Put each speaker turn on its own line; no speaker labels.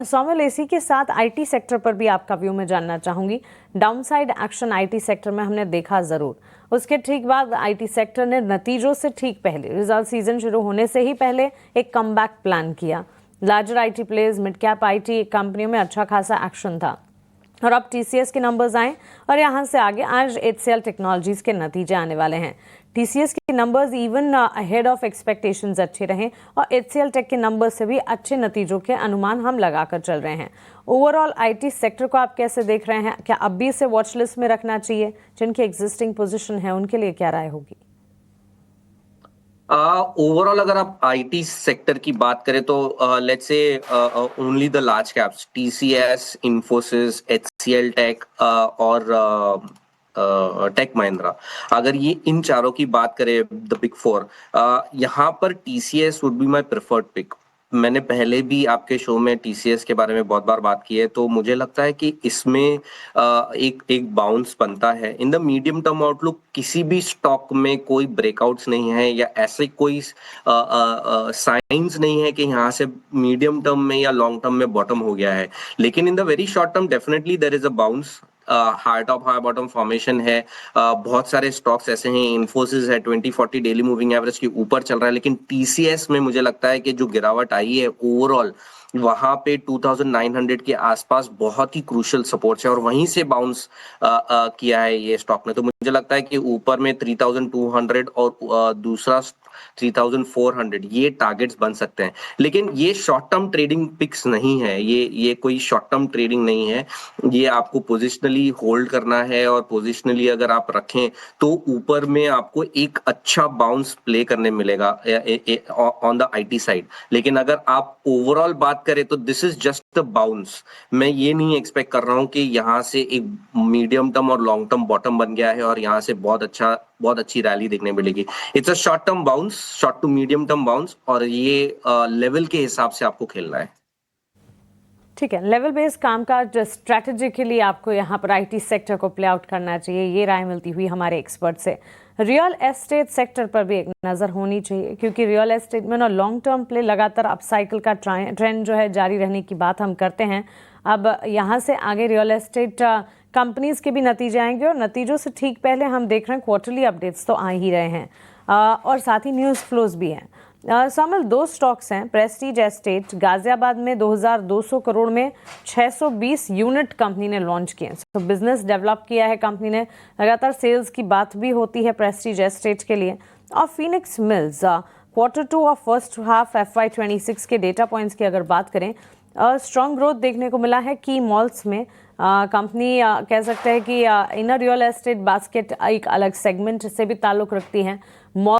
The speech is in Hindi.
सोमल, इसी के साथ आईटी सेक्टर पर भी आपका व्यू मैं जानना चाहूंगी। डाउनसाइड एक्शन आईटी सेक्टर में हमने देखा जरूर, उसके ठीक बाद आईटी सेक्टर ने नतीजों से ठीक पहले, रिजल्ट सीजन शुरू होने से ही पहले एक कमबैक प्लान किया। Larger IT players, mid cap IT कंपनियों में अच्छा खासा एक्शन था और अब टीसीएस के नंबर्स आए और यहाँ से आगे आज एचसीएल टेक्नोलॉजीज के नतीजे आने वाले हैं। टीसीएस के numbers even ahead of expectations अच्छे रहे और एचसीएल टेक के नंबर्स से भी अच्छे नतीजों के अनुमान हम लगाकर चल रहे हैं। ओवरऑल आईटी सेक्टर को आप कैसे देख रहे हैं? क्या अब भी इसे वॉच लिस्ट में रखना चाहिए? जिनकी एग्जिस्टिंग पोजिशन है उनके लिए क्या राय होगी?
ओवरऑल अगर आप आईटी सेक्टर की बात करें तो let's say only the large caps TCS, Infosys, HCL tech और टेक महिंद्रा, अगर ये इन चारों की बात करें द बिग फोर, यहाँ पर TCS would be my preferred pick. मैंने पहले भी आपके शो में टीसीएस के बारे में बहुत बार बात की है, तो मुझे लगता है कि इसमें एक एक बाउंस बनता है in the medium term outlook. किसी भी स्टॉक में कोई ब्रेकआउट्स नहीं है या ऐसे कोई साइंस नहीं है कि यहाँ से मीडियम टर्म में या लॉन्ग टर्म में बॉटम हो गया है, लेकिन in the very short term definitely there is a bounce. High top high bottom formation है। बहुत सारे स्टॉक्स ऐसे हैं, इन्फोसिस है 2040 डेली मूविंग एवरेज के ऊपर चल रहा है, लेकिन टीसीएस में मुझे लगता है कि जो गिरावट आई है ओवरऑल वहां पे 2900 के आसपास बहुत ही क्रूशियल सपोर्ट्स है और वहीं से बाउंस किया है ये स्टॉक ने। तो मुझे लगता है कि ऊपर में 3200 और दूसरा 3400 ये टारगेट्स बन सकते हैं, लेकिन ये शॉर्ट टर्म ट्रेडिंग पिक्स नहीं है। ये कोई शॉर्ट टर्म ट्रेडिंग नहीं है, ये आपको पोजिशनली होल्ड करना है और पोजिशनली अगर आप रखें तो ऊपर में आपको एक अच्छा बाउंस प्ले करने मिलेगा ऑन द आईटी साइड। लेकिन अगर आप ओवरऑल बात करें तो this is just a bounce. मैं ये नहीं एक्सपेक्ट कर रहा हूं कि यहाँ से एक मीडियम टर्म और लॉन्ग टर्म बॉटम बन गया है और यहाँ से बहुत अच्छी रैली देखने मिलेगी। It's a short term bounce, short to medium term bounce, और ये लेवल के हिसाब से आपको खेलना है।
ठीक है, लेवल बेस्ड कामकाज स्ट्रैटेजिकली आपको यहाँ पर आईटी सेक्टर को प्ले आउट करना चाहिए, ये राय मिलती हुई हमारे एक्सपर्ट से। रियल एस्टेट सेक्टर पर भी एक नज़र होनी चाहिए, क्योंकि रियल एस्टेट में ना लॉन्ग टर्म प्ले लगातार अप साइकिल का ट्रेंड जो है जारी रहने की बात हम करते हैं। अब यहाँ से आगे रियल एस्टेट कंपनीज के भी नतीजे आएंगे और नतीजों से ठीक पहले हम देख रहे हैं क्वार्टरली अपडेट्स तो आ ही रहे हैं और साथ ही न्यूज़ फ्लोज भी हैं। सोमल, दो स्टॉक्स हैं, प्रेस्टीज एस्टेट गाजियाबाद में 2200 करोड़ में 620 यूनिट कंपनी ने लॉन्च किए हैं। तो बिजनेस डेवलप किया है कंपनी ने, लगातार सेल्स की बात भी होती है प्रेस्टीज एस्टेट के लिए। और फिनिक्स मिल्स Q2 और फर्स्ट हाफ FY26 के डेटा पॉइंट्स की अगर बात करें, स्ट्रॉन्ग ग्रोथ देखने को मिला है की मॉल्स में। कंपनी कह सकते हैं कि इनर रियल एस्टेट बास्केट एक अलग सेगमेंट से भी ताल्लुक रखती है। मॉल